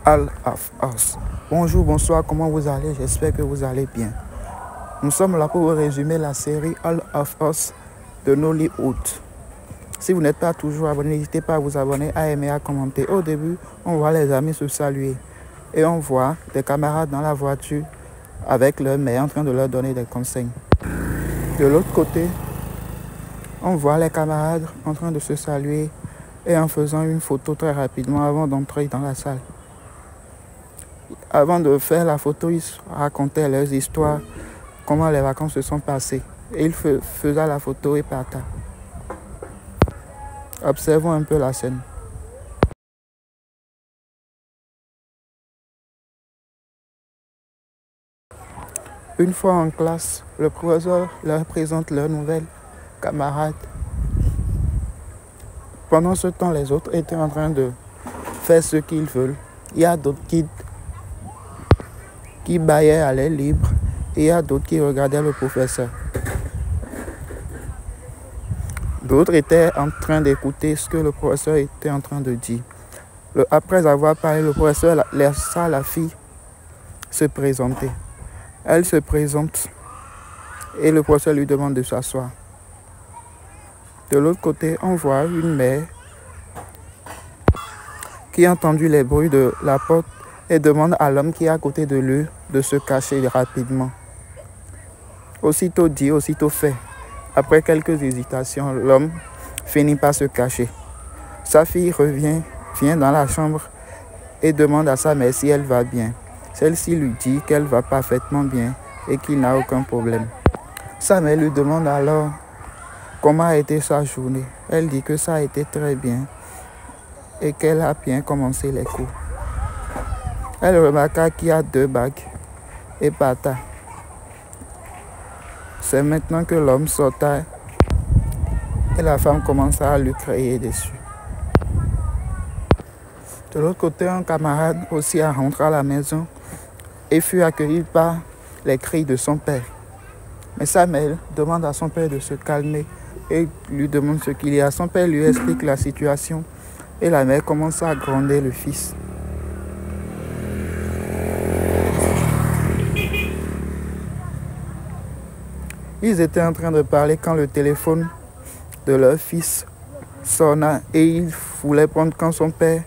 All of Us. Bonjour, bonsoir, comment vous allez? J'espère que vous allez bien. Nous sommes là pour vous résumer la série All of Us de Nollywood. Si vous n'êtes pas toujours abonné, n'hésitez pas à vous abonner, à aimer, à commenter. Au début, on voit les amis se saluer et on voit des camarades dans la voiture avec leur mère en train de leur donner des conseils. De l'autre côté, on voit les camarades en train de se saluer et en faisant une photo très rapidement avant d'entrer dans la salle. Avant de faire la photo, ils racontaient leurs histoires, comment les vacances se sont passées. Et ils faisaient la photo et partaient. Observons un peu la scène. Une fois en classe, le professeur leur présente leurs nouvelles camarades. Pendant ce temps, les autres étaient en train de faire ce qu'ils veulent. Il y a d'autres qui bâillaient à l'air libre et il y a d'autres qui regardaient le professeur. D'autres étaient en train d'écouter ce que le professeur était en train de dire. Après avoir parlé, le professeur laissa la fille se présenter. Elle se présente et le professeur lui demande de s'asseoir. De l'autre côté, on voit une mère qui a entendu les bruits de la porte et demande à l'homme qui est à côté de lui de se cacher rapidement. Aussitôt dit, aussitôt fait. Après quelques hésitations, l'homme finit par se cacher. Sa fille vient dans la chambre et demande à sa mère si elle va bien. Celle-ci lui dit qu'elle va parfaitement bien et qu'il n'a aucun problème. Sa mère lui demande alors comment a été sa journée. Elle dit que ça a été très bien et qu'elle a bien commencé les cours. Elle remarqua qu'il y a 2 bagues et parta. C'est maintenant que l'homme sorta et la femme commença à lui crier dessus. De l'autre côté, un camarade aussi a rentré à la maison et fut accueilli par les cris de son père. Mais sa mère demande à son père de se calmer et lui demande ce qu'il y a. Son père lui explique la situation et la mère commence à gronder le fils. Ils étaient en train de parler quand le téléphone de leur fils sonna et il voulait prendre quand son père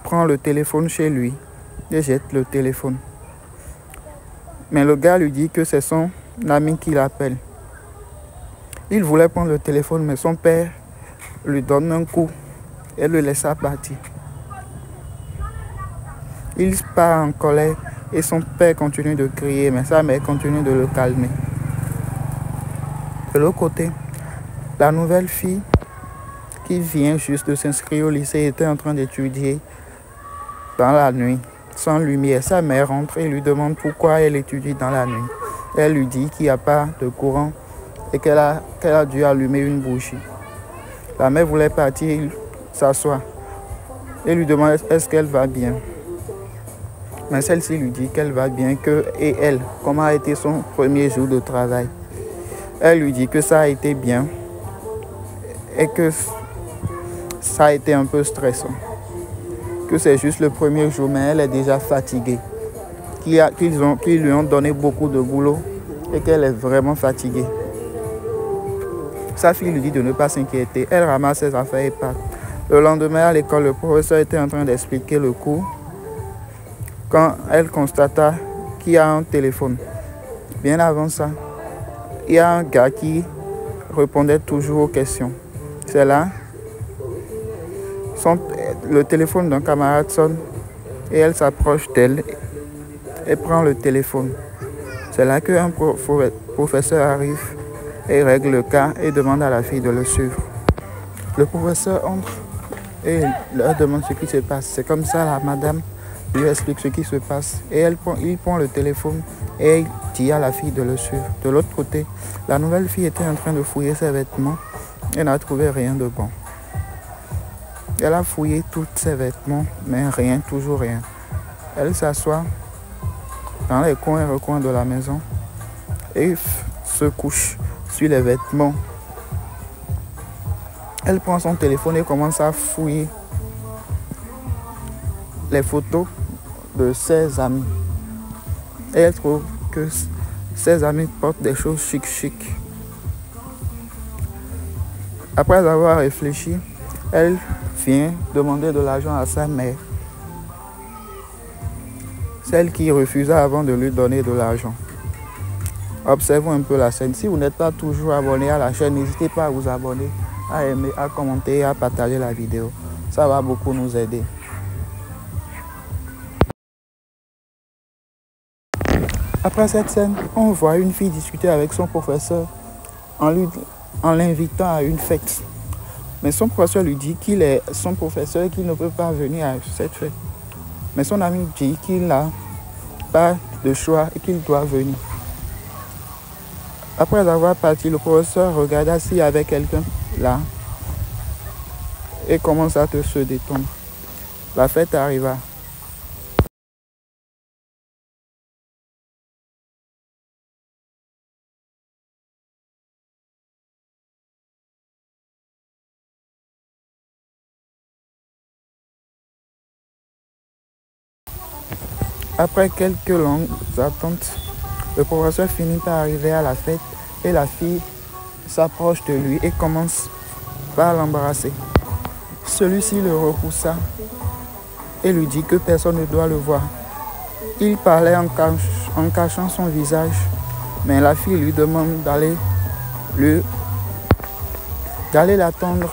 prend le téléphone chez lui et jette le téléphone. Mais le gars lui dit que c'est son ami qui l'appelle. Il voulait prendre le téléphone mais son père lui donne un coup et le laissa partir. Il part en colère et son père continue de crier mais sa mère continue de le calmer. De l'autre côté, la nouvelle fille qui vient juste de s'inscrire au lycée était en train d'étudier dans la nuit, sans lumière. Sa mère rentre et lui demande pourquoi elle étudie dans la nuit. Elle lui dit qu'il n'y a pas de courant et qu'elle a dû allumer une bougie. La mère voulait partir s'asseoir et lui demande est-ce qu'elle va bien. Mais celle-ci lui dit qu'elle va bien, et elle, comment a été son premier jour de travail. Elle lui dit que ça a été bien et que ça a été un peu stressant. Que c'est juste le premier jour, mais elle est déjà fatiguée. Qu'ils lui ont donné beaucoup de boulot et qu'elle est vraiment fatiguée. Sa fille lui dit de ne pas s'inquiéter. Elle ramasse ses affaires et part. Le lendemain à l'école, le professeur était en train d'expliquer le cours quand elle constata qu'il y a un téléphone. Bien avant ça, il y a un gars qui répondait toujours aux questions. C'est là, le téléphone d'un camarade sonne et elle s'approche d'elle et prend le téléphone. C'est là qu'un professeur arrive et règle le cas et demande à la fille de le suivre. Le professeur entre et leur demande ce qui se passe. C'est comme ça, la madame lui explique ce qui se passe et il prend le téléphone et il dit à la fille de le suivre. De l'autre côté, la nouvelle fille était en train de fouiller ses vêtements et n'a trouvé rien de bon. Elle a fouillé tous ses vêtements, mais rien, toujours rien. Elle s'assoit dans les coins et recoins de la maison et se couche sur les vêtements. Elle prend son téléphone et commence à fouiller les photos de ses amis. Et elle trouve que ses amis portent des choses chic. Après avoir réfléchi, elle vient demander de l'argent à sa mère, celle qui refusa avant de lui donner de l'argent. Observons un peu la scène. Si vous n'êtes pas toujours abonné à la chaîne, n'hésitez pas à vous abonner, à aimer, à commenter et à partager la vidéo. Ça va beaucoup nous aider. Après cette scène, on voit une fille discuter avec son professeur en l'invitant à une fête. Mais son professeur lui dit qu'il est son professeur et qu'il ne peut pas venir à cette fête. Mais son ami dit qu'il n'a pas de choix et qu'il doit venir. Après avoir parti, le professeur regarda s'il y avait quelqu'un là et commença à se détendre. La fête arriva. Après quelques longues attentes, le professeur finit par arriver à la fête et la fille s'approche de lui et commence par l'embrasser. Celui-ci le repoussa et lui dit que personne ne doit le voir. Il parlait en cachant son visage, mais la fille lui demande d'aller l'attendre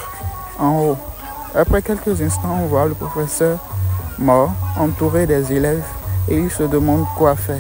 en haut. Après quelques instants, on voit le professeur mort, entouré des élèves, et il se demande quoi faire.